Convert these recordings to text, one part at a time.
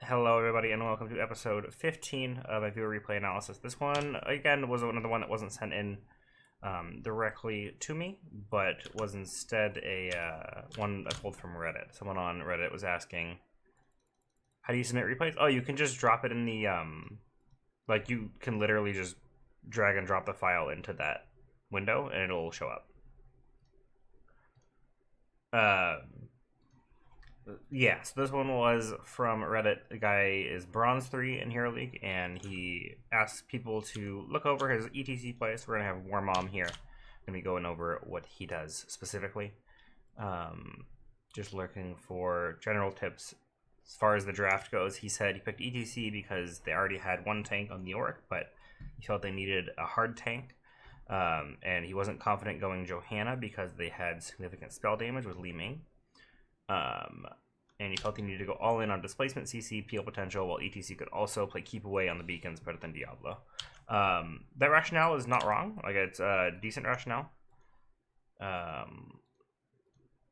Hello, everybody, and welcome to episode 15 of a viewer replay analysis. This one, again, was another one that wasn't sent in directly to me, but was instead a one I pulled from Reddit. Someone on Reddit was asking, how do you submit replays? Oh, you can just drop it in the, like, you can literally just drag and drop the file into that window, and it'll show up. Yeah, so this one was from Reddit. The guy is Bronze 3 in Hero League, and he asks people to look over his ETC play. So we're going to have War Mom here. Going to be going over what he does specifically. Just looking for general tips. As far as the draft goes, he said he picked ETC because they already had one tank on the Orc, but he felt they needed a hard tank. And he wasn't confident going Johanna because they had significant spell damage with Li Ming. And he felt he needed to go all in on displacement, CC, peel potential, while ETC could also play keep away on the beacons better than Diablo. That rationale is not wrong. Like, it's a decent rationale. I'm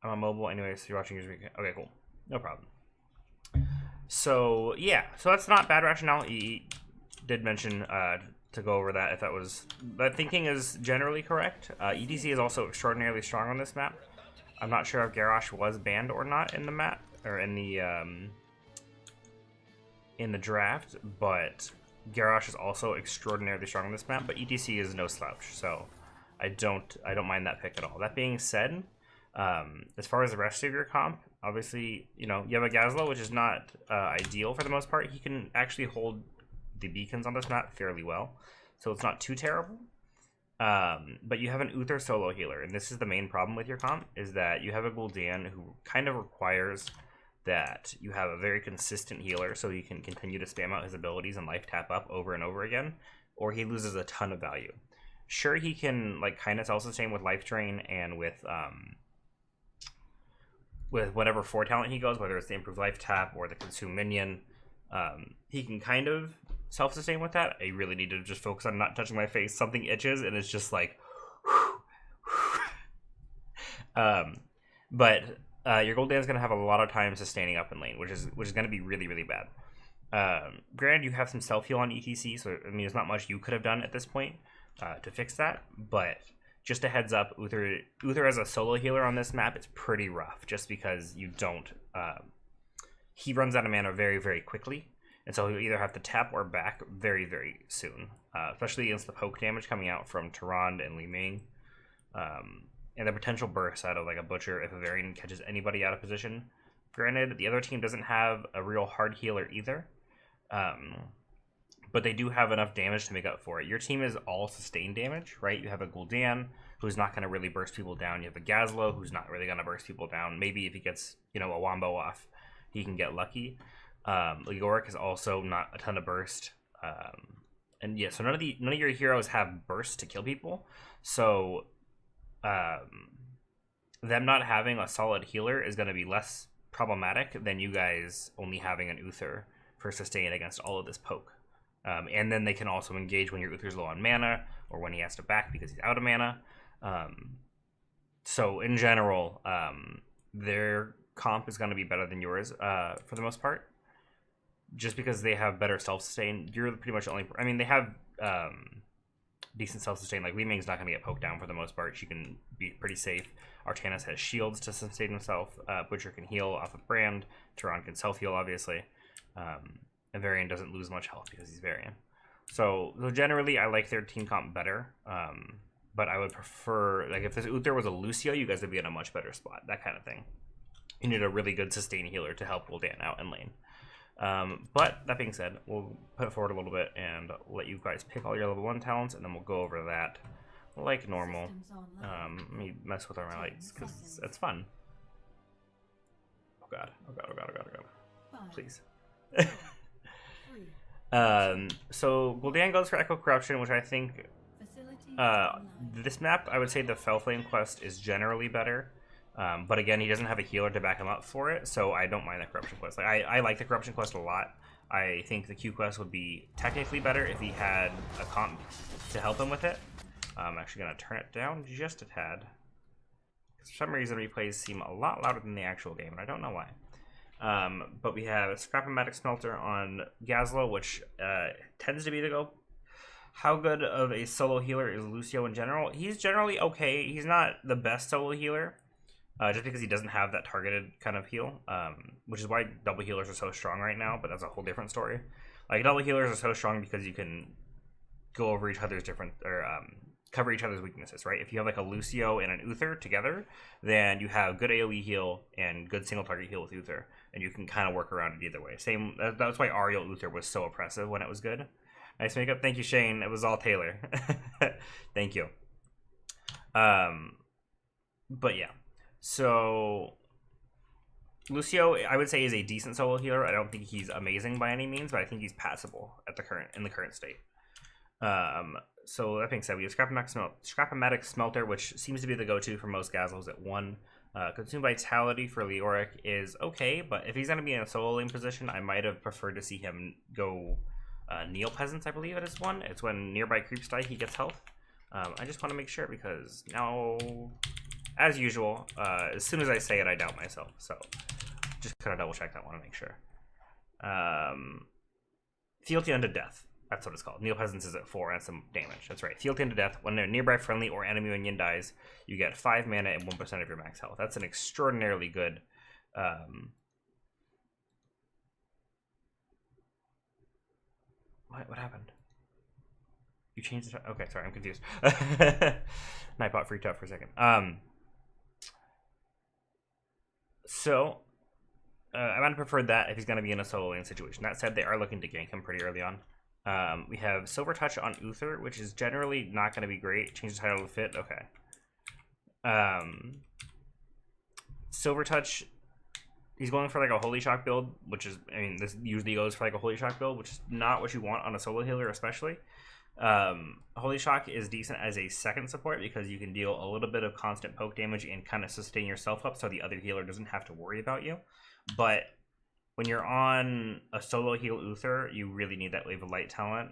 on mobile anyway, so you're watching your weekend. Okay, cool. No problem. So, yeah. So that's not bad rationale. He did mention to go over that if that was... That thinking is generally correct. ETC is also extraordinarily strong on this map. I'm not sure if Garrosh was banned or not in the map, or in the draft, but Garrosh is also extraordinarily strong on this map, but ETC is no slouch, so I don't mind that pick at all. That being said, as far as the rest of your comp, obviously, you know, you have a Gazlo, which is not ideal for the most part. He can actually hold the beacons on this map fairly well, so it's not too terrible. But you have an Uther solo healer, and this is the main problem with your comp, is that you have a Gul'dan who kind of requires that you have a very consistent healer so he can continue to spam out his abilities and life tap up over and over again, or he loses a ton of value. Sure, he can like kind of self-sustain with life drain and with whatever 4 talent he goes, whether it's the improved life tap or the consume minion. He can kind of self-sustain with that. I really need to just focus on not touching my face. Something itches and it's just like but your Gul'dan's gonna have a lot of time sustaining up in lane, which is gonna be really, really bad. Granted, you have some self-heal on ETC, so I mean there's not much you could have done at this point to fix that, but just a heads up, Uther as a solo healer on this map, it's pretty rough, just because you don't he runs out of mana very, very quickly. And so he'll either have to tap or back very, very soon, especially against the poke damage coming out from Tyrande and Li Ming, and the potential burst out of like a Butcher if a Varian catches anybody out of position. Granted, the other team doesn't have a real hard healer either, but they do have enough damage to make up for it. Your team is all sustained damage, right? You have a Gul'dan who's not going to really burst people down. You have a Gazlo who's not really going to burst people down. Maybe if he gets, you know, a Wombo off, he can get lucky. Leoric is also not a ton of burst, and yeah, so none of your heroes have burst to kill people. So them not having a solid healer is going to be less problematic than you guys only having an Uther for sustain against all of this poke. And then they can also engage when your Uther's low on mana or when he has to back because he's out of mana. So in general, their comp is going to be better than yours for the most part. Just because they have better self-sustain, you're pretty much the only... I mean, they have decent self-sustain. Like, Li Ming's not going to get poked down for the most part. She can be pretty safe. Artanis has shields to sustain himself. Butcher can heal off of Brand. Tyrande can self-heal, obviously. And Varian doesn't lose much health because he's Varian. So generally, I like their team comp better. But I would prefer... Like, if this Uther was a Lucio, you guys would be in a much better spot. That kind of thing. You need a really good sustain healer to help Gul'dan out in lane. But that being said, we'll put it forward a little bit and let you guys pick all your level 1 talents, and then we'll go over that like normal. Let me mess with our lights because it's fun. Oh god, oh god, oh god, oh god, oh god. Please. So Gul'dan goes for Echo Corruption, which I think this map, I would say the Felflame quest is generally better. But again, he doesn't have a healer to back him up for it, so I don't mind the Corruption quest. Like, I like the Corruption quest a lot. I think the Q quest would be technically better if he had a comp to help him with it. I'm actually going to turn it down just a tad. For some reason, replays seem a lot louder than the actual game, and I don't know why. But we have Scrap-O-Matic Smelter on Gazlowe, which tends to be the go. How good of a solo healer is Lucio in general? He's generally okay. He's not the best solo healer, just because he doesn't have that targeted kind of heal, which is why double healers are so strong right now, but that's a whole different story. Like, double healers are so strong because you can go over each other's different, or cover each other's weaknesses, right? If you have like a Lucio and an Uther together, then you have good AoE heal and good single target heal with Uther, and you can kind of work around it either way. Same, that's why Ariel Uther was so oppressive when it was good. Nice makeup. Thank you, Shane. It was all Taylor. Thank you. But yeah. So Lucio, I would say, is a decent solo healer. I don't think he's amazing by any means, but I think he's passable at the current state. So that being said, we have Scrap-O-Matic Smelter, which seems to be the go-to for most Gazlows at 1. Consume Vitality for Leoric is okay, but if he's going to be in a solo lane position, I might have preferred to see him go Neil Peasants, I believe it is 1. It's when nearby creeps die, he gets health. I just want to make sure, because now, as usual, as soon as I say it, I doubt myself. So just kind of double check that, want to make sure. Fealty unto Death. That's what it's called. Neil Peasants is at 4 and some damage. That's right. Fealty unto Death. When a nearby friendly or enemy minion dies, you get 5 mana and 1% of your max health. That's an extraordinarily good. What happened? You changed the. Okay, sorry, I'm confused. Nightbot freaked out for a second. So I might have preferred that if he's going to be in a solo lane situation. That said, they are looking to gank him pretty early on. We have Silver Touch on Uther, which is generally not going to be great. Change the title to fit. Okay. Silver Touch, he's going for like a Holy Shock build, which is, I mean, this usually goes for like a Holy Shock build, which is not what you want on a solo healer, especially. Holy Shock is decent as a second support because you can deal a little bit of constant poke damage and kind of sustain yourself up so the other healer doesn't have to worry about you. But when you're on a solo heal Uther, you really need that Wave of Light talent,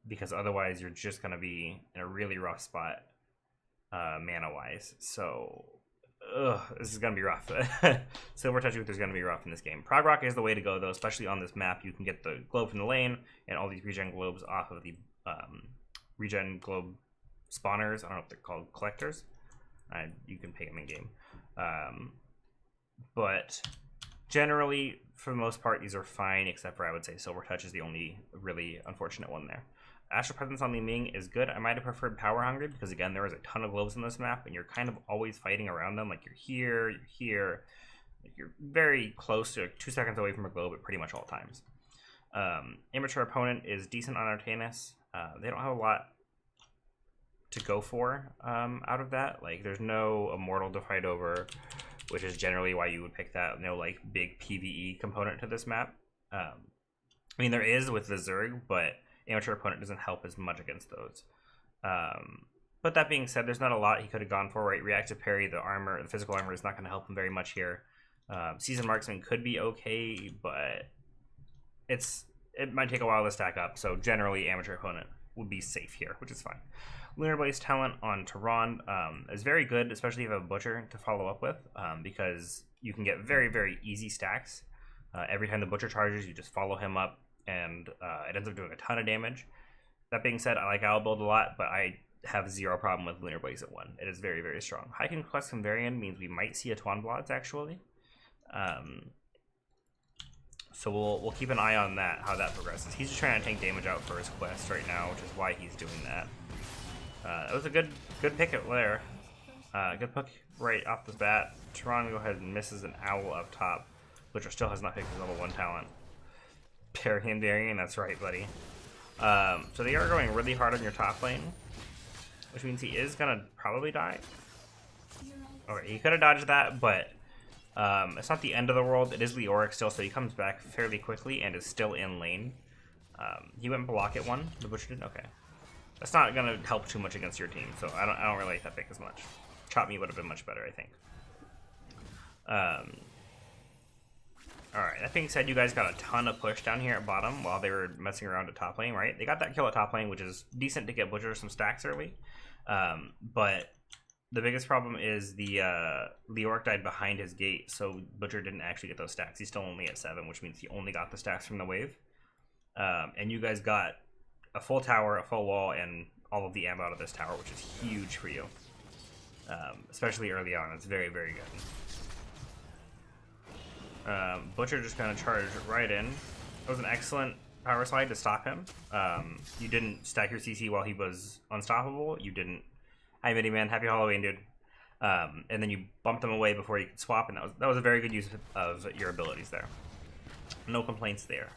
because otherwise you're just going to be in a really rough spot mana-wise. So, this is going to be rough. Silver Touch Uther is going to be rough in this game. Prog Rock is the way to go, though, especially on this map. You can get the globe from the lane and all these regen globes off of the regen globe spawners. I don't know if they're called collectors. You can pay them in-game. But generally, for the most part, these are fine, except for, I would say, Silver Touch is the only really unfortunate one there. Astral Presence on Li Ming is good. I might have preferred Power Hungry because, again, there is a ton of globes in this map, and you're kind of always fighting around them. Like, you're here. Like, you're very close to 2 seconds away from a globe at pretty much all times. Immature Opponent is decent on Artanis. They don't have a lot to go for out of that. Like, there's no Immortal to fight over, which is generally why you would pick that. No, like, big PvE component to this map. I mean, there is with the Zerg, but Amateur Opponent doesn't help as much against those. But that being said, there's not a lot he could have gone for, right? Reactive Parry, the armor, the physical armor is not going to help him very much here. Seasoned Marksman could be okay, but it might take a while to stack up. So generally, Amateur Opponent would be safe here, which is fine. Lunar Blaze talent on Tehran is very good, especially if you have a Butcher to follow up with, because you can get very, very easy stacks. Every time the Butcher charges, you just follow him up, and it ends up doing a ton of damage. That being said, I like Owl Build a lot, but I have zero problem with Lunar Blaze at 1. It is very, very strong. High Conquest Convarian means we might see a Twanblods, actually. So we'll keep an eye on that, how that progresses. He's just trying to tank damage out for his quest right now, which is why he's doing that. That was a good pick at there. Good pick right off the bat. Tehran go ahead and misses an Owl up top. Butcher still has not picked his level 1 talent. Parry Darian, that's right, buddy. So they are going really hard on your top lane, which means he is gonna probably die. Okay, he could have dodged that, but it's not the end of the world. It is Leoric still, so he comes back fairly quickly and is still in lane. He went block at 1. The Butcher did. Okay, that's not gonna help too much against your team, so I don't really like that pick as much. Chop Me would have been much better, I think. Alright, that being said, you guys got a ton of push down here at bottom while they were messing around at top lane, right? They got that kill at top lane, which is decent to get Butcher some stacks early. But The biggest problem is the Leoric died behind his gate, so Butcher didn't actually get those stacks. He's still only at 7, which means he only got the stacks from the wave. And you guys got a full tower, a full wall, and all of the ammo out of this tower, which is huge for you. Especially early on. It's very, very good. Butcher just kind of charged right in. It was an excellent power slide to stop him. You didn't stack your CC while he was unstoppable. You didn't... Hi, Miniman. Happy Halloween, dude. And then you bumped him away before you could swap, and that was a very good use of your abilities there. No complaints there.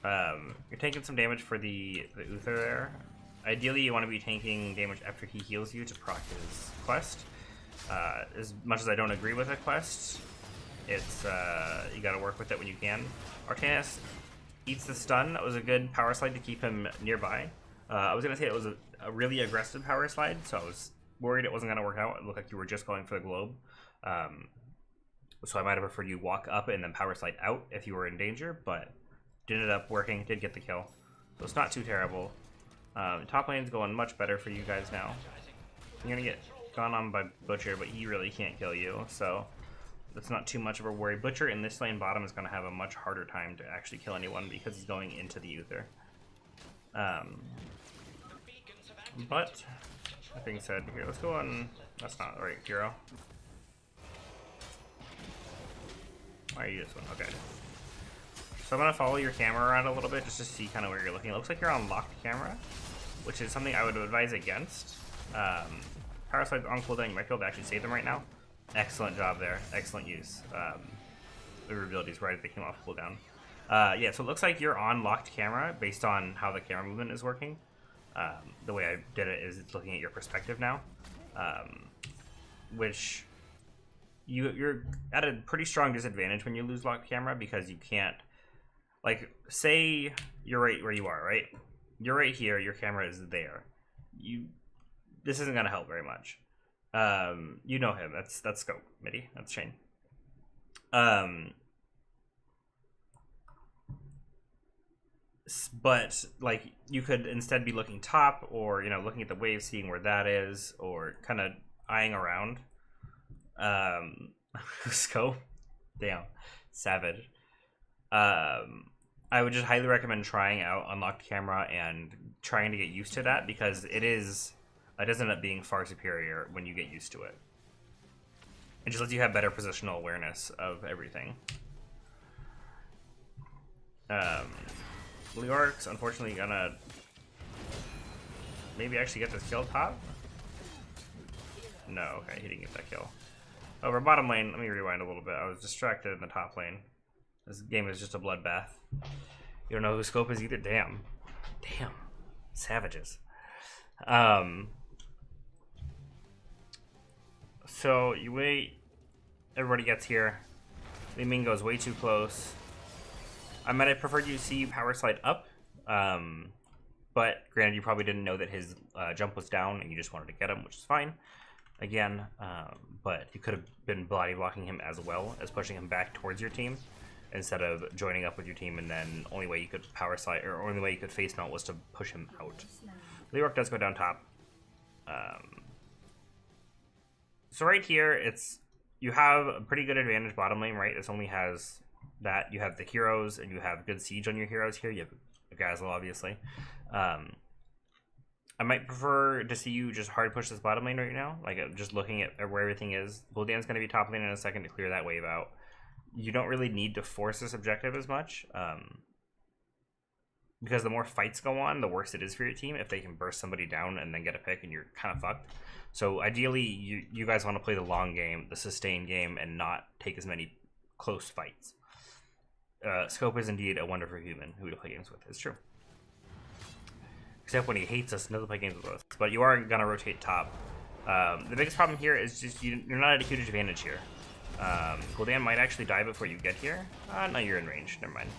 You're taking some damage for the Uther there. Ideally, you want to be taking damage after he heals you to proc his quest. As much as I don't agree with a quest, it's you got to work with it when you can. Arcanus eats the stun. That was a good power slide to keep him nearby. I was going to say it was a really aggressive power slide, so I was worried it wasn't going to work out. It looked like you were just going for the globe. So I might have preferred you walk up and then power slide out if you were in danger, but it ended up working. Did get the kill. So it's not too terrible. Top lane's going much better for you guys now. You're going to get gone on by Butcher, but he really can't kill you, so that's not too much of a worry. Butcher in this lane bottom is going to have a much harder time to actually kill anyone because he's going into the Uther. But that being said, here, let's go on. That's not the right hero. Why are you this one? Okay. So I'm gonna follow your camera around a little bit just to see kind of where you're looking. It looks like you're on locked camera, which is something I would advise against. Power slides on cooldown. You might be able to actually save them right now. Excellent job there. Excellent use. The abilities right as they came off cooldown. Yeah, so it looks like you're on locked camera based on how the camera movement is working. The way I did it is it's looking at your perspective now, which you're at a pretty strong disadvantage when you lose locked camera because you can't, like, say you're right where you are, right? You're right here, your camera is there. This isn't gonna help very much. You know him. That's Scope, Midi. That's Shane. But like you could instead be looking top, or looking at the wave, seeing where that is, or kind of eyeing around. Scope, damn, savage. I would just highly recommend trying out unlocked camera and trying to get used to that, because it does end up being far superior when you get used to it. It just lets you have better positional awareness of everything. Leoric's unfortunately gonna maybe actually get this kill top. No, okay, he didn't get that kill. Over bottom lane, let me rewind a little bit. I was distracted in the top lane. This game is just a bloodbath. You don't know who Scope is either? Damn. Damn. Savages. So you wait. Everybody gets here. Li Ming goes way too close. I might have preferred you see power slide up. But granted, you probably didn't know that his jump was down and you just wanted to get him, which is fine. Again, but you could have been body blocking him as well as pushing him back towards your team, instead of joining up with your team, and then only way you could power slide, or only way you could face melt was to push him out. Leoric does go down top. So right here, you have a pretty good advantage bottom lane, right? This only has that. You have the heroes, and you have good siege on your heroes here. You have a Gazel, obviously. I might prefer to see you just hard push this bottom lane right now. Like, just looking at where everything is. Buldan's going to be top lane in a second to clear that wave out. You don't really need to force this objective as much. Because the more fights go on, the worse it is for your team. If they can burst somebody down and then get a pick, and you're kind of fucked. So ideally, you guys want to play the long game, the sustained game, and not take as many close fights. Scope is indeed a wonderful human who to play games with. It's true. Except when he hates us and doesn't play games with us. But you are going to rotate top. The biggest problem here is just you're not at a huge advantage here. Gul'dan might actually die before you get here. No, you're in range. Never mind.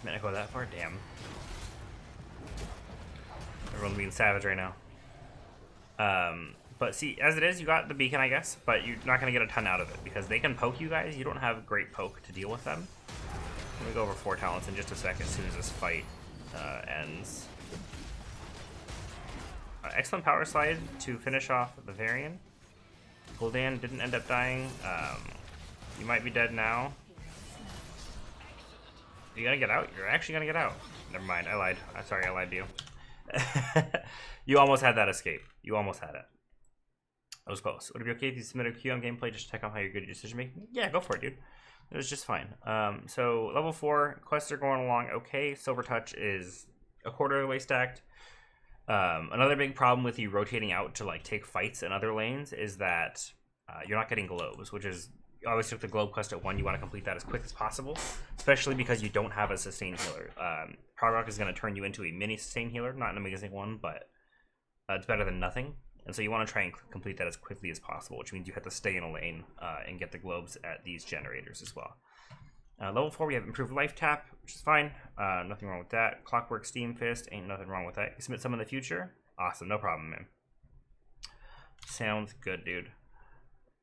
Didn't I go that far? Damn. Everyone's being savage right now. But see, as it is, you got the beacon, I guess, but you're not going to get a ton out of it, because they can poke you guys. You don't have great poke to deal with them. Let me go over 4 talents in just a sec as soon as this fight ends. Excellent power slide to finish off the Varian. Gul'dan didn't end up dying. You might be dead now. You gotta get out. You're actually gonna get out. Never mind. I lied. I'm sorry. I lied to you. You almost had that escape. You almost had it. That was close. Would it be okay if you submit a Q on gameplay just to check out how you're good at decision making? Yeah, go for it, dude. It was just fine. So level 4 quests are going along okay. Silver Touch is a quarter of the way stacked. Another big problem with you rotating out to like take fights in other lanes is that you're not getting globes, which is you always took the globe quest at 1. You want to complete that as quick as possible, especially because you don't have a sustain healer. Prog is going to turn you into a mini sustain healer, not an amazing one, but it's better than nothing. And so you want to try and complete that as quickly as possible, which means you have to stay in a lane and get the globes at these generators as well. Level 4, we have improved life tap, which is fine. Nothing wrong with that. Clockwork Steam Fist, ain't nothing wrong with that. You submit some in the future? Awesome, no problem, man. Sounds good, dude.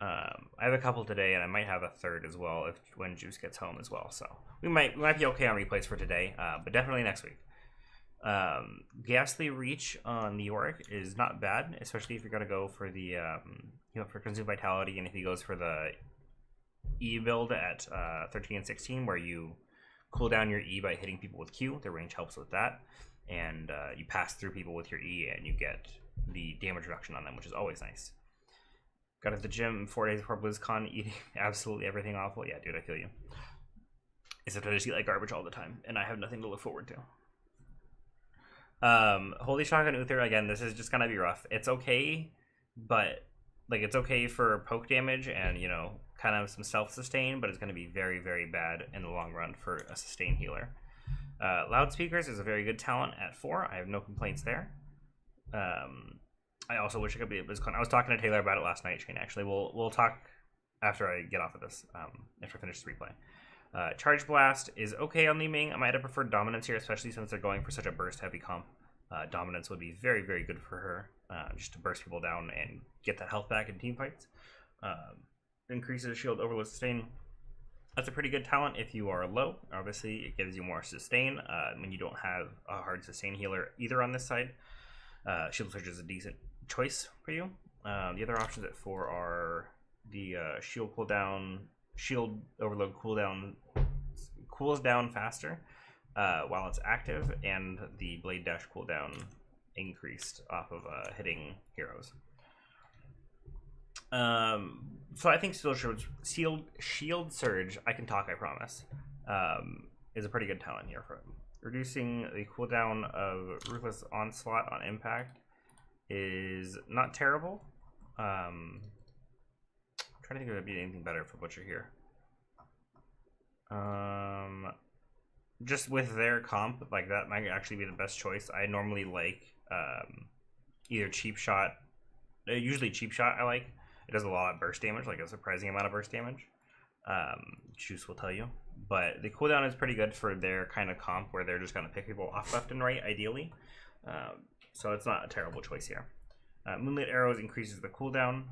I have a couple today, and I might have a third as well when Juice gets home as well. So we might be okay on replays for today, but definitely next week. Ghastly Reach on the Yorick is not bad, especially if you're gonna go for the for Consume Vitality, and if he goes for the E build at 13 and 16, where you cool down your E by hitting people with Q. The range helps with that, and you pass through people with your E, and you get the damage reduction on them, which is always nice. Got to the gym 4 days before BlizzCon, eating absolutely everything awful. Yeah, dude, I feel you. Except I just eat like garbage all the time, and I have nothing to look forward to. Holy Shotgun Uther, again, this is just gonna be rough. It's okay, but like it's okay for poke damage and, you know, kind of some self-sustain, but it's gonna be very, very bad in the long run for a sustain healer. Loudspeakers is a very good talent at 4. I have no complaints there. I also wish I could be at BlizzCon. I was talking to Taylor about it last night, Shane, actually. We'll talk after I get off of this, after I finish this replay. Charge Blast is okay on the Ming. I might have preferred Dominance here, especially since they're going for such a burst-heavy comp. Dominance would be very, very good for her, just to burst people down and get that health back in team fights. Increases shield overload sustain. That's a pretty good talent if you are low. Obviously, it gives you more sustain when you don't have a hard sustain healer either on this side. Shield Surge is a decent choice for you. The other options at 4 are the shield cooldown. Shield overload cooldown cools down faster while it's active, and the blade dash cooldown increased off of hitting heroes. So I think Shield Surge, I can talk, I promise, is a pretty good talent here for him. Reducing the cooldown of Ruthless Onslaught on impact is not terrible. I'm trying to think if there'd be anything better for Butcher here. Just with their comp, like that might actually be the best choice. I normally like either Cheap Shot, usually Cheap Shot I like. It does a lot of burst damage, like a surprising amount of burst damage. Juice will tell you. But the cooldown is pretty good for their kind of comp, where they're just going to pick people off left and right, ideally. So it's not a terrible choice here. Moonlit Arrows increases the cooldown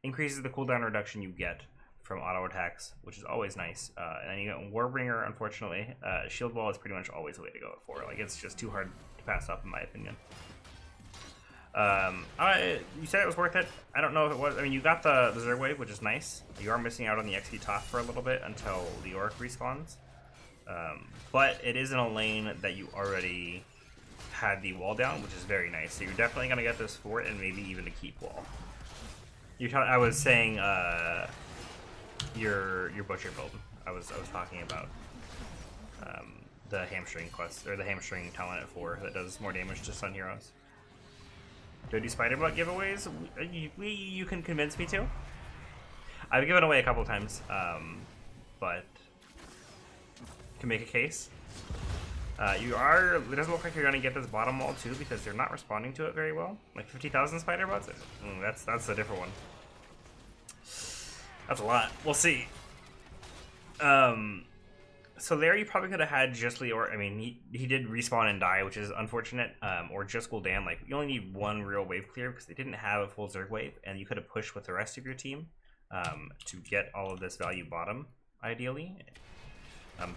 reduction you get from auto attacks, which is always nice. And then you got Warbringer, unfortunately. Shield Wall is pretty much always the way to go for. Like, it's just too hard to pass up, in my opinion. You said it was worth it. I don't know if it was. I mean, you got the Zerg Wave, which is nice. You are missing out on the XP top for a little bit until the Yorick respawns. But it is in a lane that you already had the wall down, which is very nice. So you're definitely going to get this fort and maybe even a keep wall. I was saying your Butcher build. I was talking about the hamstring quest, or the hamstring talent at 4 that does more damage to stun heroes. Do I do spider butt giveaways? You can convince me to. I've given away a couple times, but can make a case. It doesn't look like you're gonna get this bottom wall too, because they're not responding to it very well. Like 50,000 spider butts. That's a different one. That's a lot. We'll see. So there you probably could have had just Leor. I mean, he did respawn and die, which is unfortunate. Or just Gul'dan. Like, you only need one real wave clear because they didn't have a full Zerg wave, and you could have pushed with the rest of your team to get all of this value bottom, ideally.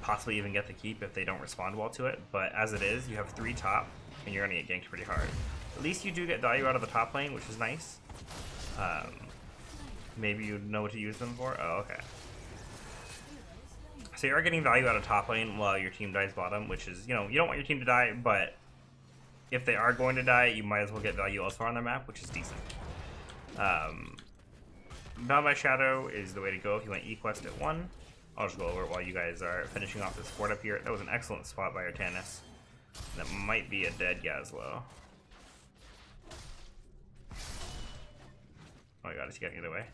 Possibly even get the keep if they don't respond well to it. But as it is, you have 3 top, and you're going to get ganked pretty hard. At least you do get value out of the top lane, which is nice. Maybe you know what to use them for. Oh, okay. So you are getting value out of top lane while your team dies bottom, which is, you know, you don't want your team to die, but if they are going to die, you might as well get value elsewhere on their map, which is decent. Bound by Shadow is the way to go if you want E-Quest at 1. I'll just go over it while you guys are finishing off this fort up here. That was an excellent spot by Artanis. That might be a dead Gazlowe. Oh my god, is he getting away?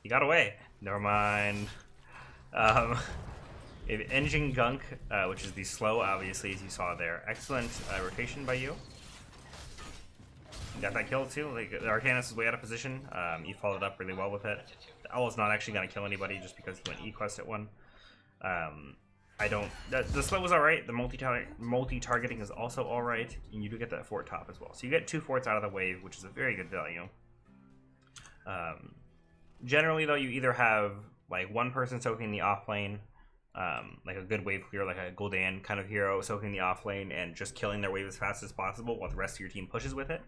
He got away! Never mind. Engine Gunk, which is the slow, obviously, as you saw there. Excellent rotation by you. Got that kill too. Like, the Artanis is way out of position. You followed up really well with it. The Owl is not actually going to kill anybody just because he went E-Quest at 1. The slow was alright. The multi-targeting is also alright. And you do get that fort top as well. So you get 2 forts out of the wave, which is a very good value. Generally, though, you either have like one person soaking the off lane, like a good wave clear, like a Gul'dan kind of hero soaking the off lane and just killing their wave as fast as possible while the rest of your team pushes with it.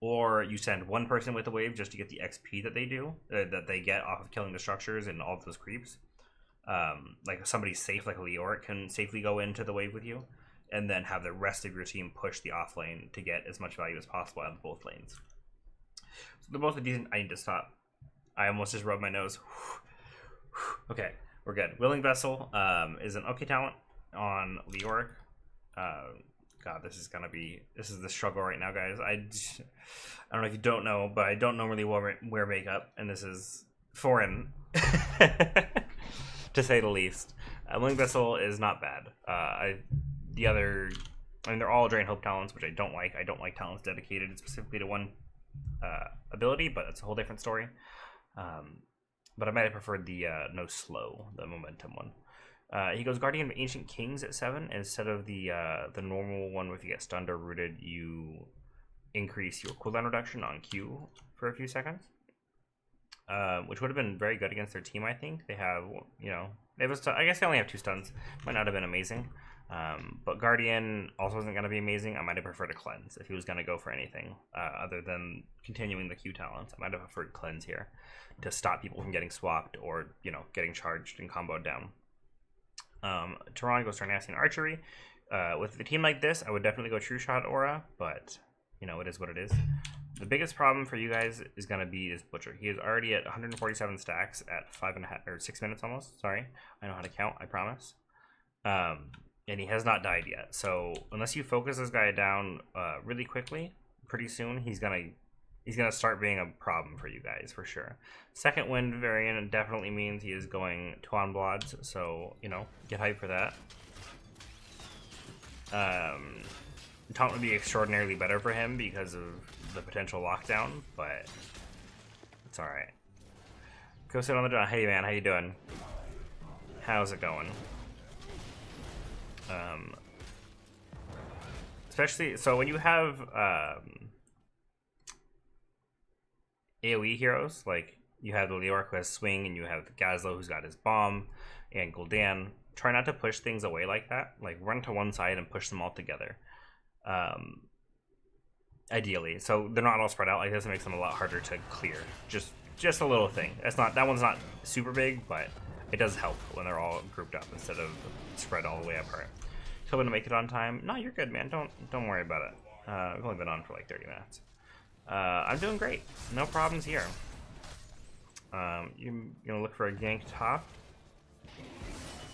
Or you send one person with the wave just to get the XP that they do, that they get off of killing the structures and all of those creeps. Like if somebody's safe, like a Leoric can safely go into the wave with you, and then have the rest of your team push the off lane to get as much value as possible out of both lanes. So they're both a decent. I need to stop. I almost just rubbed my nose. Okay, we're good. Willing Vessel is an okay talent on Leoric. God, this is the struggle right now, guys. I don't know if you don't know, but I don't normally wear makeup, and this is foreign, to say the least. Willing Vessel is not bad. They're all Drain Hope talents, which I don't like. I don't like talents dedicated specifically to one ability, but it's a whole different story. But I might have preferred the no slow, the momentum one. He goes Guardian of Ancient Kings at 7 instead of the normal one where if you get stunned or rooted, you increase your cooldown reduction on Q for a few seconds, which would have been very good against their team. I think they have, I guess they only have 2 stuns. Might not have been amazing, but Guardian also isn't going to be amazing. I might have preferred a Cleanse if he was going to go for anything other than continuing the Q talents. I might have preferred Cleanse here to stop people from getting swapped or getting charged and comboed down. Tehran goes Tarnassian Archery. With a team like this, I would definitely go True Shot Aura, but it is what it is. The biggest problem for you guys is going to be this Butcher. He is already at 147 stacks at 5.5 or 6 minutes almost. Sorry, I know how to count, I promise. And he has not died yet. So unless you focus this guy down really quickly, pretty soon he's gonna start being a problem for you guys for sure. Second wind variant definitely means he is going Tuan Blods, so get hyped for that. Taunt would be extraordinarily better for him because of the potential lockdown, but it's alright. Go sit on the door. Hey man, how you doing? How's it going? Especially so when you have AoE heroes, like you have the Leoric who has swing and you have the Gazlowe who's got his bomb and Gul'dan, try not to push things away like that. Like run to one side and push them all together. Ideally, so they're not all spread out like this. It makes them a lot harder to clear. Just a little thing. That one's not super big, but it does help when they're all grouped up instead of spread all the way apart. Hoping to make it on time. No, you're good, man. Don't worry about it. I've only been on for like 30 minutes. I'm doing great. No problems here. You're gonna look for a gank top.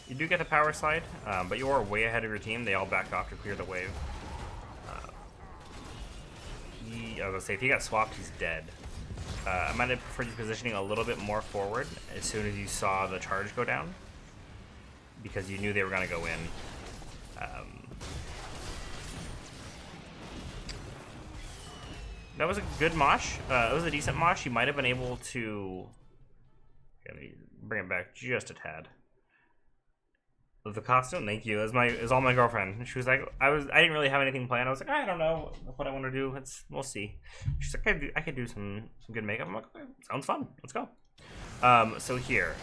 You do get the power slide, but you are way ahead of your team. They all backed off to clear the wave. I was gonna say, if he got swapped, he's dead. I might have preferred you positioning a little bit more forward as soon as you saw the charge go down, because you knew they were gonna go in. That was a good mosh. It was a decent mosh. You might have been able to let me bring it back just a tad. The costume, thank you. Is all my girlfriend. She was like, I didn't really have anything planned. I was like, I don't know what I want to do. We'll see. She's like, I could do some good makeup. I'm like, okay, sounds fun. Let's go. So here,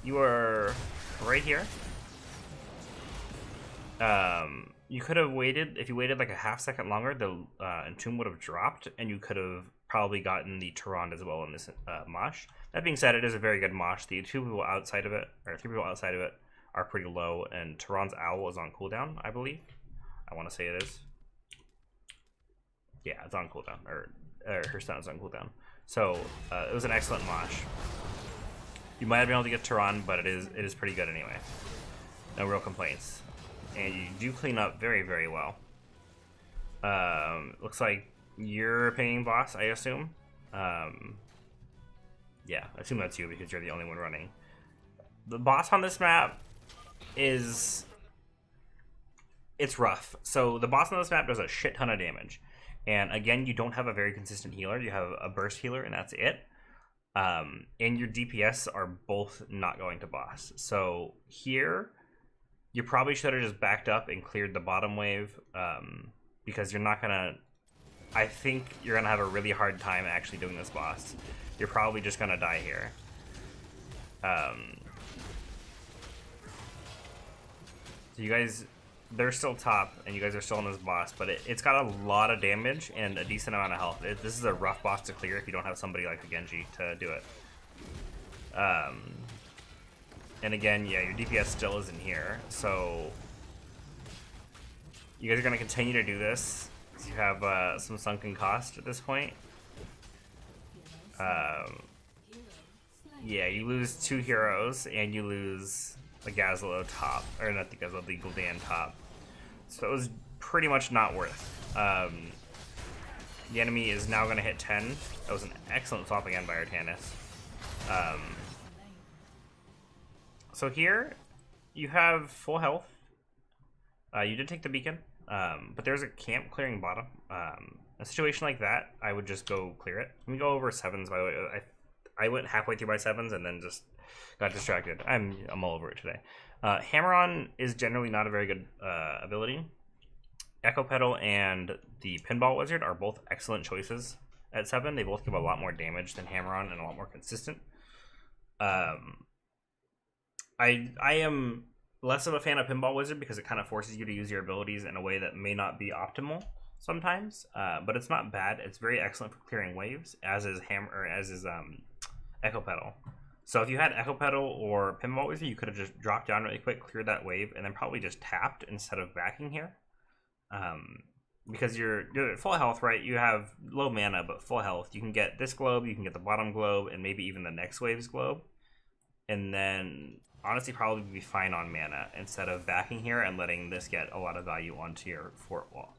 you are right here. You could have waited. If you waited like a half second longer, the Entomb would have dropped, and you could have probably gotten the Tyrande as well in this mosh. That being said, it is a very good mosh. The two people outside of it, or three people outside of it, are pretty low, and Tyrande's Owl is on cooldown, I believe. I want to say it is. Yeah, it's on cooldown, or her stun is on cooldown. So it was an excellent mosh. You might have been able to get Tyrande, but it is pretty good anyway. No real complaints. And you do clean up very, very well. Looks like you're paying boss, I assume. Yeah, I assume that's you because you're the only one running. The boss on this map it's rough. So the boss on this map does a shit ton of damage. And again, you don't have a very consistent healer. You have a burst healer, and that's it. And your DPS are both not going to boss. So here, you probably should have just backed up and cleared the bottom wave, because you're not gonna... I think you're gonna have a really hard time actually doing this boss. You're probably just gonna die here. So you guys, they're still top, and you guys are still on this boss, but it's got a lot of damage and a decent amount of health. This is a rough boss to clear if you don't have somebody like a Genji to do it. And again, yeah, your DPS still isn't here, so you guys are going to continue to do this. You have some sunken cost at this point. Yeah, you lose 2 heroes, and you lose the Gazlowe top, or not the Gazlowe, the Gul'dan top. So it was pretty much not worth. The enemy is now going to hit 10. That was an excellent swap again by Artanis. So here, you have full health. You did take the beacon, but there's a camp clearing bottom. A situation like that, I would just go clear it. Let me go over 7s, by the way. I went halfway through my 7s and then just got distracted. I'm all over it today. Hammer-On is generally not a very good ability. Echo Petal and the Pinball Wizard are both excellent choices at 7. They both give a lot more damage than Hammer-On and a lot more consistent. I am less of a fan of Pinball Wizard because it kind of forces you to use your abilities in a way that may not be optimal sometimes, but it's not bad. It's very excellent for clearing waves, as is Echo Petal. So if you had Echo Petal or Pinball Wizard, you could have just dropped down really quick, cleared that wave, and then probably just tapped instead of backing here. Because you're at full health, right? You have low mana, but full health. You can get this globe, you can get the bottom globe, and maybe even the next wave's globe. And then, honestly, probably be fine on mana instead of backing here and letting this get a lot of value onto your fort wall.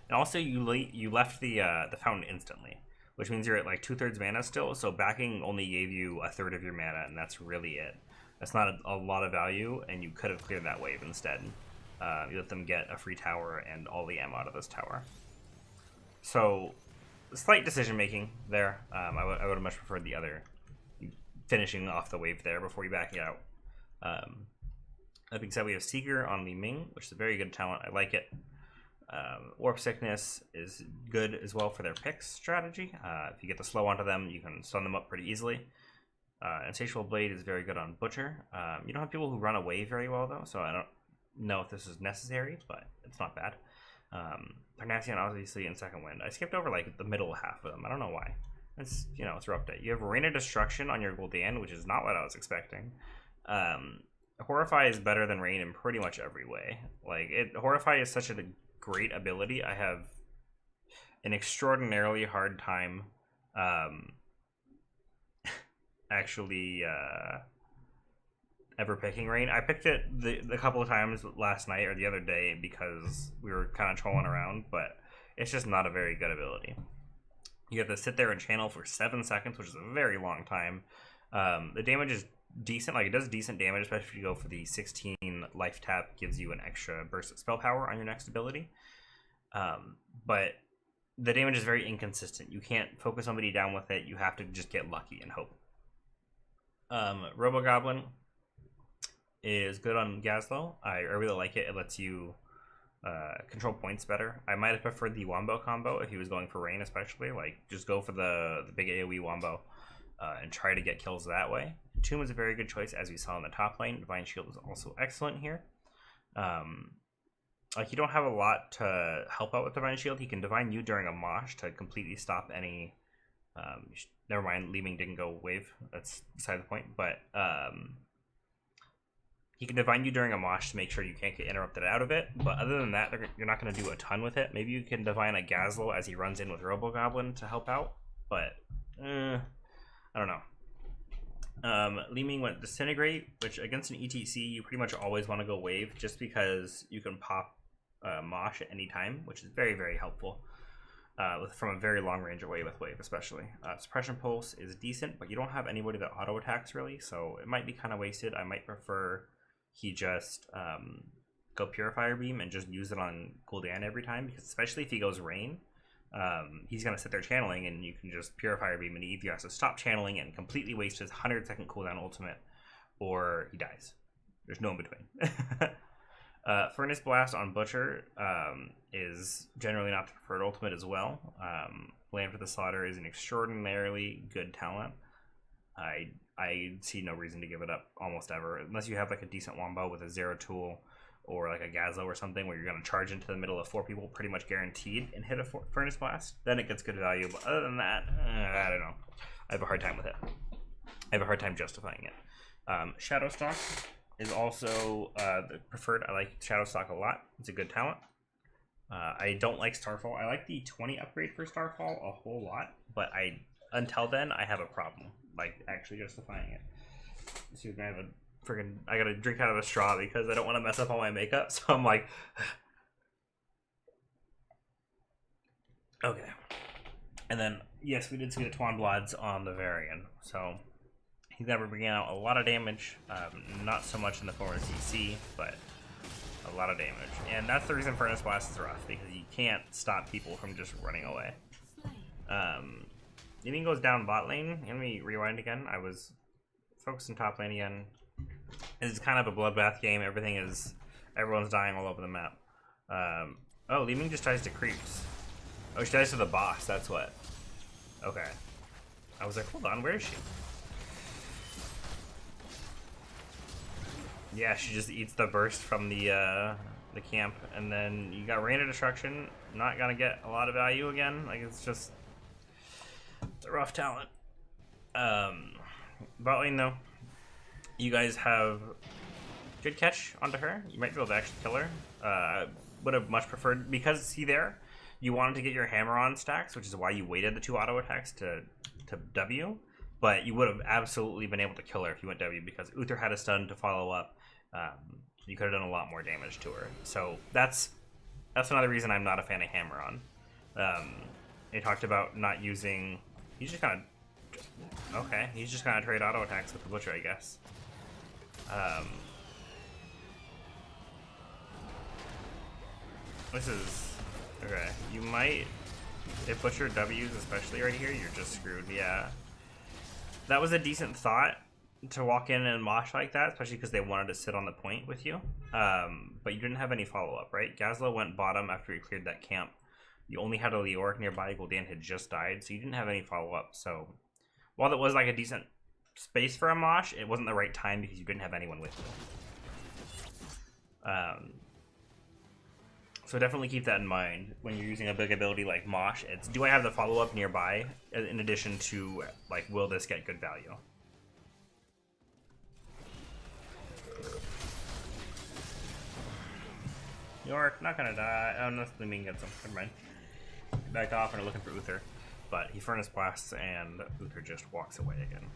And also, you left the fountain instantly, which means you're at like 2/3 mana still, so backing only gave you 1/3 of your mana, and that's really it. That's not a lot of value, and you could have cleared that wave instead. You let them get a free tower and all the ammo out of this tower. So, slight decision making there. I would have much preferred the other, finishing off the wave there before you back it out. That being said, we have Seeker on the Ming, which is a very good talent. I like it. Warp Sickness is good as well for their picks strategy. If you get the slow onto them, you can stun them up pretty easily. Insatiable Blade is very good on Butcher. You don't have people who run away very well, though, so I don't know if this is necessary, but it's not bad. Parnassian, obviously, in Second Wind. I skipped over like the middle half of them. I don't know why. It's, you know, it's a rough day. You have Rain of Destruction on your Gul'dan, which is not what I was expecting. Horrify is better than Rain in pretty much every way. Like, Horrify is such a great ability. I have an extraordinarily hard time actually ever picking Rain. I picked it the couple of times last night or the other day because we were kind of trolling around, but it's just not a very good ability. You have to sit there and channel for 7 seconds, which is a very long time. The damage is decent. Like, it does decent damage, especially if you go for the 16 life tap, gives you an extra burst of spell power on your next ability. But the damage is very inconsistent. You can't focus somebody down with it. You have to just get lucky and hope. Robogoblin is good on Gazlowe. I really like it. It lets you control points better. I might have preferred the Wombo combo if he was going for Rain, especially. Like, just go for the big AoE Wombo and try to get kills that way. Tomb is a very good choice, as we saw in the top lane. Divine Shield is also excellent here. Like, you don't have a lot to help out with Divine Shield. He can Divine You during a Mosh to completely stop any... never mind, Li Ming didn't go wave. That's beside the point. But he can Divine You during a Mosh to make sure you can't get interrupted out of it. But other than that, you're not going to do a ton with it. Maybe you can Divine a Gazlowe as he runs in with Robo Goblin to help out. But, I don't know. Li Ming went Disintegrate, which against an ETC, you pretty much always want to go wave just because you can pop Mosh at any time, which is very, very helpful from a very long range away with wave, especially. Suppression Pulse is decent, but you don't have anybody that auto attacks really, so it might be kind of wasted. I might prefer he just go Purifier Beam and just use it on Gul'dan every time, because especially if he goes Rain. He's going to sit there channeling, and you can just Purifier Beam, and he either has to stop channeling and completely waste his 100-second cooldown ultimate, or he dies. There's no in between. Furnace Blast on Butcher is generally not the preferred ultimate as well. Land for the Slaughter is an extraordinarily good talent. I see no reason to give it up almost ever, unless you have like a decent Wombo with a Zero Tool, or like a Gazlowe or something where you're going to charge into the middle of 4 people pretty much guaranteed and hit a Furnace Blast. Then it gets good value, but other than that, I don't know. I have a hard time with it. I have a hard time justifying it. Shadowstalk is also the preferred. I like Shadowstalk a lot. It's a good talent. I don't like Starfall. I like the 20 upgrade for Starfall a whole lot, but until then, I have a problem, like, actually justifying it. So you're going to have a I gotta drink out of a straw because I don't want to mess up all my makeup, so I'm like... Okay. And then, yes, we did see the Tuan Bloods on the Varian, so he's gonna be bringing out a lot of damage, not so much in the form of CC, but a lot of damage. And that's the reason Furnace Blast is rough, because you can't stop people from just running away. Yiming goes down bot lane. Let me rewind again. I was focused on top lane again. It's kind of a bloodbath game. Everyone's dying all over the map. Oh, Li Ming just tries to creeps. Oh, she dies to the boss. That's what. Okay. I was like, hold on, where is she? Yeah, she just eats the burst from the camp, and then you got Rain of Destruction. Not gonna get a lot of value again. Like, it's a rough talent. Bot lane though. You guys have good catch onto her. You might be able to actually kill her. Would have much preferred, because see there, you wanted to get your hammer on stacks, which is why you waited the 2 auto attacks to W. But you would have absolutely been able to kill her if you went W, because Uther had a stun to follow up. You could have done a lot more damage to her. So that's another reason I'm not a fan of hammer on. They talked about not using. He's just kind of okay. He's just gonna trade auto attacks with the Butcher, I guess. This is okay. You might, if Butcher W's especially right here, you're just screwed. Yeah, that was a decent thought to walk in and mosh like that, especially because they wanted to sit on the point with you. But you didn't have any follow up, right? Gazlowe went bottom after he cleared that camp. You only had a Leoric nearby. Gul'dan had just died, so you didn't have any follow up. So while it was like a decent space for a mosh, it wasn't the right time because you didn't have anyone with you. So definitely keep that in mind when you're using a big ability like mosh. It's, do I have the follow-up nearby, in addition to, like, will this get good value? York, not gonna die. Oh, no, Li Ming gets him. Never mind. Back off and are looking for Uther. But he Furnace Blasts and Uther just walks away again.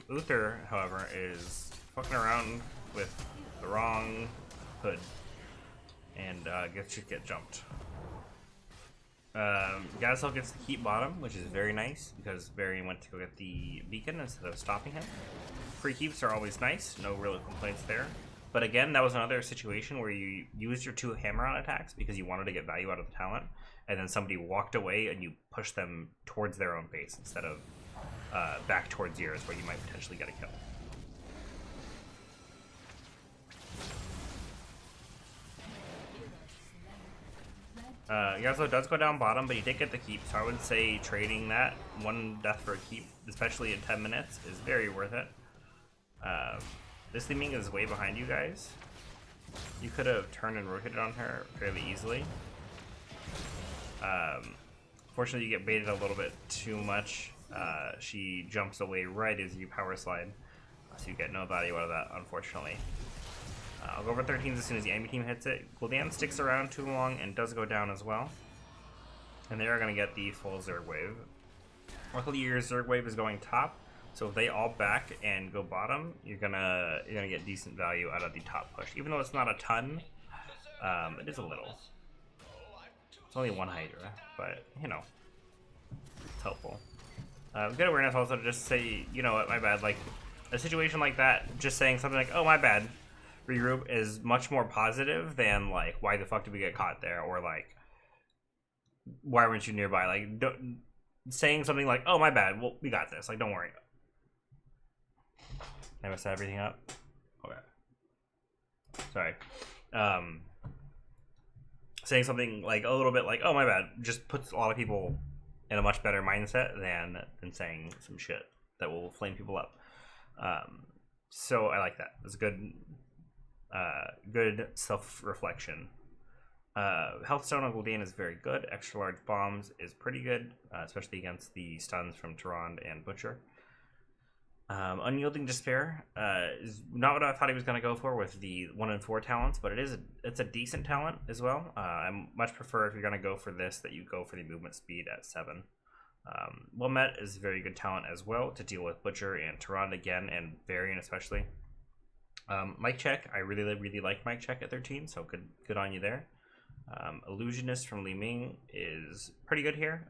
Uther, however, is fucking around with the wrong hood and should get jumped. Gazlowe gets to keep bottom, which is very nice because Varian went to go get the beacon instead of stopping him. Free keeps are always nice, no real complaints there. But again, that was another situation where you used your 2 hammer-on attacks because you wanted to get value out of the talent, and then somebody walked away and you pushed them towards their own base instead of back towards yours where you might potentially get a kill. Yasuo does go down bottom, but he did get the keep, so I would say trading that one death for a keep, especially in 10 minutes, is very worth it. This Li Ming is way behind you guys. You could have turned and rotated on her fairly easily. Fortunately, you get baited a little bit too much. She jumps away right as you power slide, so you get no value out of that, unfortunately. I'll go over 13s as soon as the enemy team hits it. Gul'dan sticks around too long and does go down as well. And they are going to get the full Zerg wave. Luckily, your Zerg wave is going top, so if they all back and go bottom, you're gonna get decent value out of the top push. Even though it's not a ton, it is a little. It's only one Hydra, but you know, it's helpful. Good awareness also to just say, you know what, my bad. Like a situation like that, just saying something like, "Oh, my bad," regroup is much more positive than like, "Why the fuck did we get caught there?" or like, "Why weren't you nearby?" Like saying something like, "Oh, my bad. Well, we got this. Like, don't worry." Did I set everything up? Okay. Sorry. Saying something like a little bit like, "Oh, my bad," just puts a lot of people in a much better mindset than saying some shit that will flame people up. So I like that. It's good. Good self-reflection. Healthstone on Gul'dan is very good. Extra large bombs is pretty good, especially against the stuns from Tyrande and Butcher. Unyielding Despair is not what I thought he was going to go for with the 1 in 4 talents, but it's a decent talent as well. I much prefer, if you're going to go for this, that you go for the movement speed at 7. Wilmette is a very good talent as well to deal with Butcher and Tyrande again, and Varian especially. Mike Check, I really like Mike Check at 13, so good on you there. Illusionist from Li Ming is pretty good here.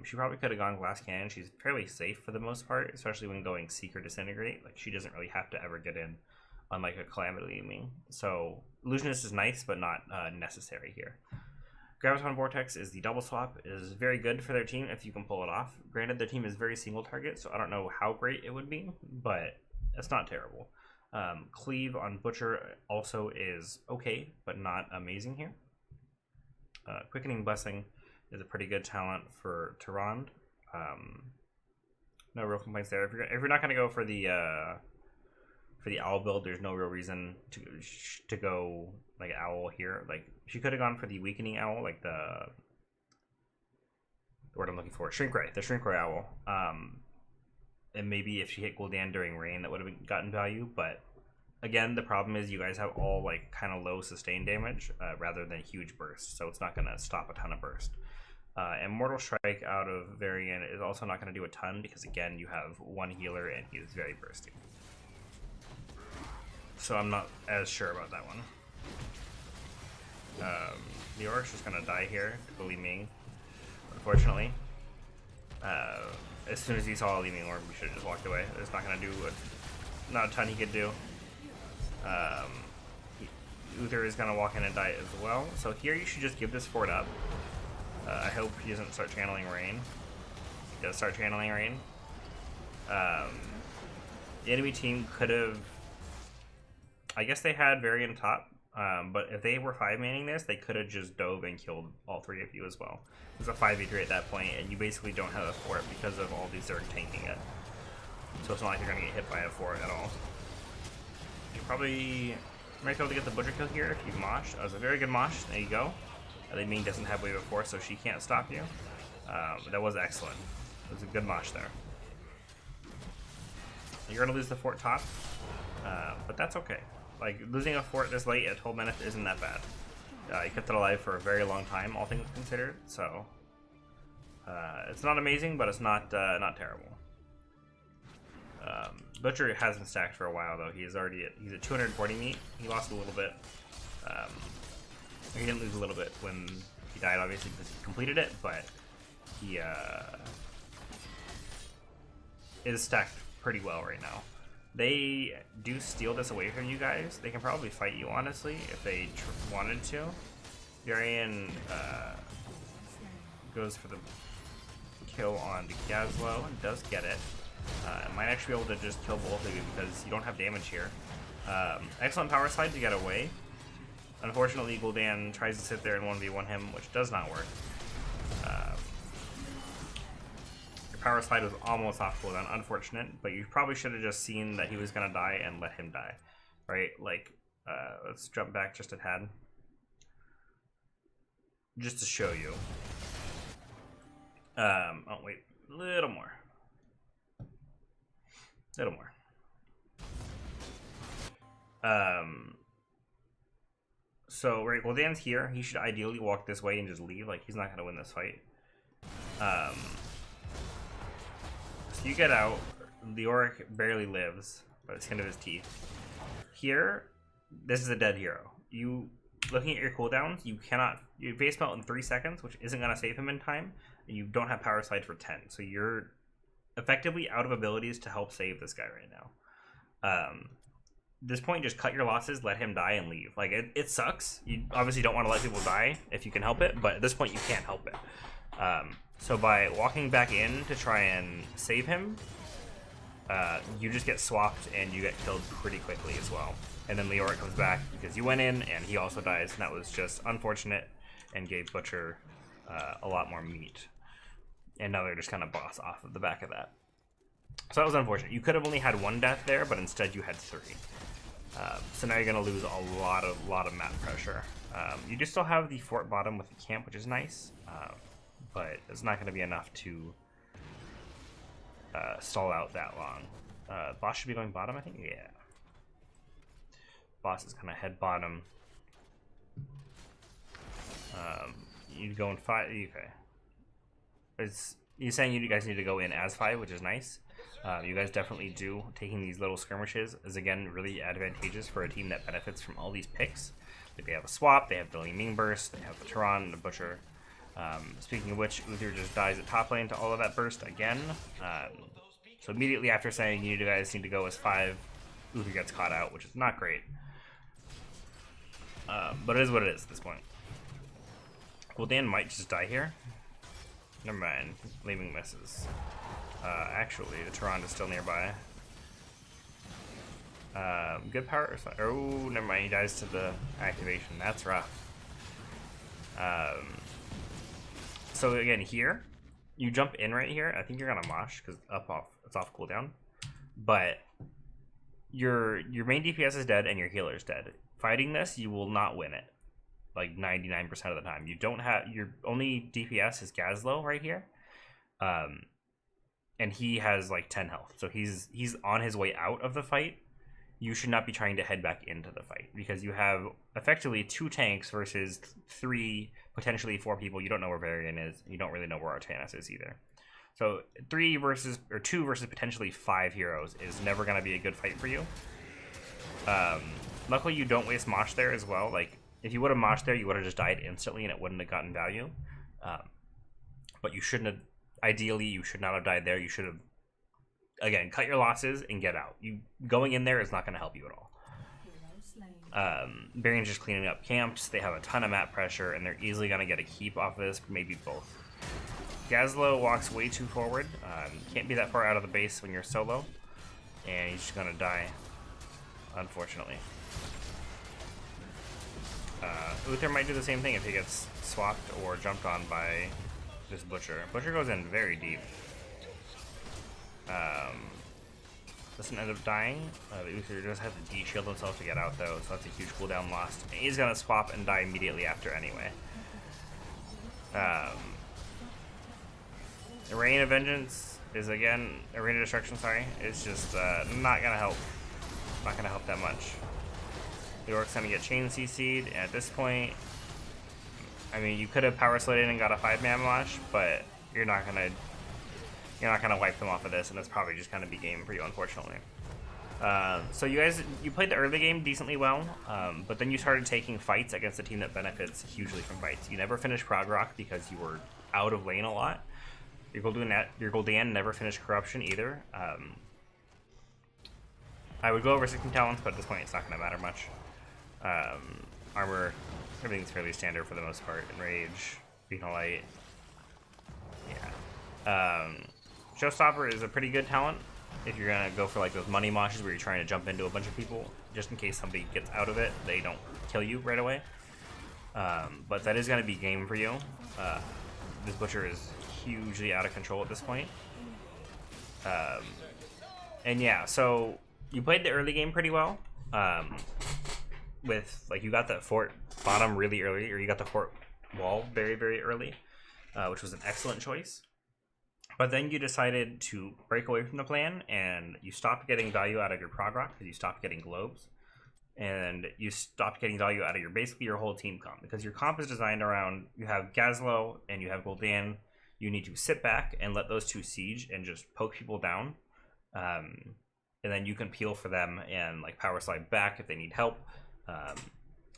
She probably could have gone Glass Cannon. She's fairly safe for the most part, especially when going Seek or Disintegrate. Like, she doesn't really have to ever get in, unlike a Calamity Li Ming. So Illusionist is nice, but not necessary here. Graviton Vortex is the double swap, is very good for their team if you can pull it off. Granted, their team is very single target, so I don't know how great it would be, but it's not terrible. Cleave on Butcher also is okay, but not amazing here. Quickening Blessing is a pretty good talent for Tyrande. No real complaints there. If you're not going to go for the owl build, there's no real reason to go like owl here. Like, she could have gone for the weakening owl, like the word I'm looking for, the Shrink Ray owl. And maybe if she hit Gul'dan during rain, that would have gotten value. But again, the problem is you guys have all like kind of low sustain damage rather than huge burst, so it's not going to stop a ton of burst. And Mortal Strike out of Varian is also not going to do a ton because, again, you have one healer and he is very bursty. So I'm not as sure about that one. The Orc's just going to die here to Li Ming, unfortunately. As soon as he saw Li Ming Orc, we should have just walked away. It's not going to do not a ton he could do. Uther is going to walk in and die as well. So here you should just give this fort up. I hope he doesn't start channeling rain. He does start channeling rain. The enemy team could have... I guess they had Varian top, but if they were 5-manning this, they could have just dove and killed all 3 of you as well. It was a 5v3 at that point, and you basically don't have a fort because of all these Zerg tanking it. So it's not like you're going to get hit by a fort at all. You probably might be able to get the Butcher kill here if you mosh. That was a very good mosh. There you go. Li Ming doesn't have wave of force, so she can't stop you. That was excellent. It was a good mosh there. You're going to lose the fort top, but that's okay. Like, losing a fort this late at 12 minutes isn't that bad. You kept it alive for a very long time, all things considered, so it's not amazing, but it's not terrible. Butcher hasn't stacked for a while though. He's at 240 meat. He lost a little bit. He didn't lose a little bit when he died, obviously, because he completed it, but he is stacked pretty well right now. They do steal this away from you guys. They can probably fight you, honestly, if they wanted to. Varian goes for the kill on the Gazlo and does get it. Might actually be able to just kill both of you because you don't have damage here. Excellent power slide to get away. Unfortunately, Gul'dan tries to sit there and 1v1 him, which does not work. Your power slide was almost off cooldown, unfortunate, but you probably should have just seen that he was going to die and let him die, right? Like, let's jump back just a tad. Just to show you. Oh, wait, a little more. Little more. So, right, Gul'dan's here. He should ideally walk this way and just leave. Like, he's not going to win this fight. So you get out. Leoric barely lives by the skin of his teeth. Here, this is a dead hero. You, looking at your cooldowns, you face melt in 3 seconds, which isn't going to save him in time, and you don't have power slide for 10. So you're effectively out of abilities to help save this guy right now. This point, just cut your losses, let him die, and leave. Like, it sucks. You obviously don't want to let people die if you can help it, but at this point, you can't help it. So by walking back in to try and save him, you just get swapped and you get killed pretty quickly as well. And then Leoric comes back because you went in and he also dies, and that was just unfortunate and gave Butcher a lot more meat. And now they're just kind of boss off of the back of that. So that was unfortunate. You could have only had 1 death there, but instead you had 3. So now you're going to lose a lot of map pressure. You do still have the fort bottom with the camp, which is nice, but it's not going to be enough to stall out that long. Boss should be going bottom, I think? Yeah. Boss is going to head bottom. You'd go in 5. Okay. You're saying you guys need to go in as 5, which is nice. You guys definitely do. Taking these little skirmishes is, again, really advantageous for a team that benefits from all these picks. Like, they have a swap, they have the Li Ming burst, they have the Tehran, the Butcher. Speaking of which, Uther just dies at top lane to all of that burst again. So immediately after saying you guys need to go as 5, Uther gets caught out, which is not great. But it is what it is at this point. Gul'dan might just die here. Never mind. Li Ming misses. Actually, the Tehran is still nearby. Good power. Oh, never mind. He dies to the activation. That's rough. So again, here, you jump in right here. I think you're gonna mosh because it's off cooldown. But your main DPS is dead and your healer is dead. Fighting this, you will not win it. Like 99% of the time, you don't have your only DPS is Gazlo right here. And he has like 10 health, so he's on his way out of the fight. You should not be trying to head back into the fight because you have effectively 2 tanks versus 3, potentially 4 people. You don't know where Varian is. You don't really know where Artanis is either. So 2 versus potentially 5 heroes is never going to be a good fight for you. Luckily, you don't waste Mosh there as well. Like, if you would have Mosh there, you would have just died instantly and it wouldn't have gotten value. But you shouldn't have. Ideally, you should not have died there. You should have, again, cut your losses and get out. You going in there is not going to help you at all. Varian's just cleaning up camps. They have a ton of map pressure, and they're easily going to get a keep off of this, maybe both. Gazlo walks way too forward. Can't be that far out of the base when you're solo, and he's just going to die, unfortunately. Uther might do the same thing if he gets swapped or jumped on by this Butcher. Butcher goes in very deep. Doesn't end up dying. Uther does have to de-shield himself to get out though, so that's a huge cooldown lost. And he's gonna swap and die immediately after anyway. Rain of Vengeance is again, Rain of Destruction, sorry, is just not gonna help. Not gonna help that much. Leoric's gonna get chain CC'd, and at this point, I mean, you could have power slid in and got a 5-man Mosh, but you're not gonna wipe them off of this, and it's probably just gonna be game for you, unfortunately. So you played the early game decently well, but then you started taking fights against a team that benefits hugely from fights. You never finished Prog Rock because you were out of lane a lot. Your Gul'dan never finished Corruption either. I would go over 16 talents, but at this point it's not gonna matter much. Armor, everything's fairly standard for the most part. Enrage, Phenolite, yeah. Showstopper is a pretty good talent. if you're gonna go for like those money moshes where you're trying to jump into a bunch of people, just in case somebody gets out of it, they don't kill you right away. But that is gonna be game for you. This butcher is hugely out of control at this point. And yeah, so you played the early game pretty well. With like you got the fort bottom really early, or you got the fort wall very, very early, which was an excellent choice. But then you decided to break away from the plan, and you stopped getting value out of your prog rock because you stopped getting globes, and you stopped getting value out of your basically your whole team comp, because your comp is designed around you have Gazlowe and you have Gul'dan. You need to sit back and let those two siege and just poke people down, and then you can peel for them and like power slide back if they need help,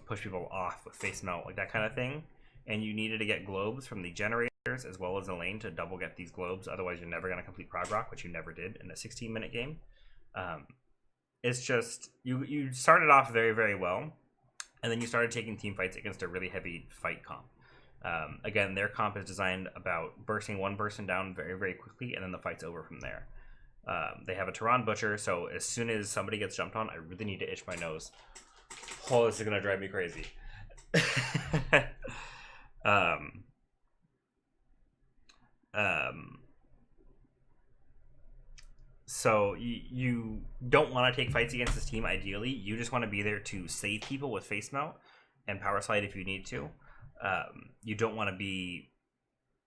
push people off with face melt, like that kind of thing. And you needed to get globes from the generators as well as the lane to double get these globes, otherwise you're never going to complete prog rock, which you never did in a 16-minute game. It's just you started off very, very well, and then you started taking team fights against a really heavy fight comp. Again, their comp is designed about bursting one person down very, very quickly, and then the fight's over from there. They have a Tehran Butcher, so as soon as somebody gets jumped on, I really need to itch my nose. Oh, this is gonna drive me crazy. So you don't want to take fights against this team. Ideally, you just want to be there to save people with face melt and power slide if you need to. You don't want to be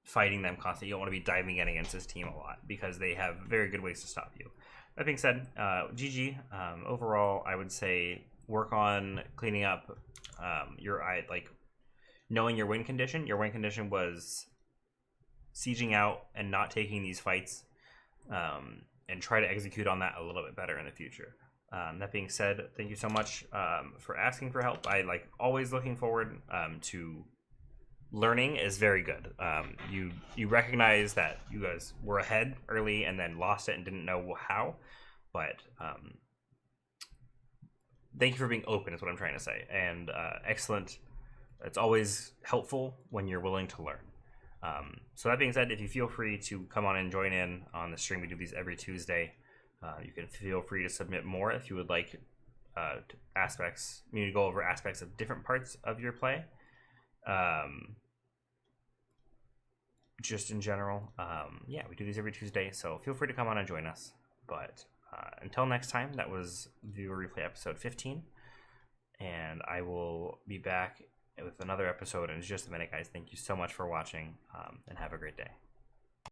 fighting them constantly. You don't want to be diving in against this team a lot because they have very good ways to stop you. That being said, GG. Overall, I would say work on cleaning up your like knowing your win condition. Your win condition was sieging out and not taking these fights, and try to execute on that a little bit better in the future. That being said, thank you so much for asking for help. I like always looking forward to learning is very good. You recognize that you guys were ahead early and then lost it and didn't know how, but thank you for being open is what I'm trying to say, and excellent. It's always helpful when you're willing to learn. So that being said, if you feel free to come on and join in on the stream, we do these every Tuesday. You can feel free to submit more if you would like aspects, me to go over aspects of different parts of your play. Just in general, yeah, we do these every Tuesday, so feel free to come on and join us. But until next time, that was Viewer Replay episode 15, and I will be back with another episode in just a minute, guys. Thank you so much for watching, and have a great day.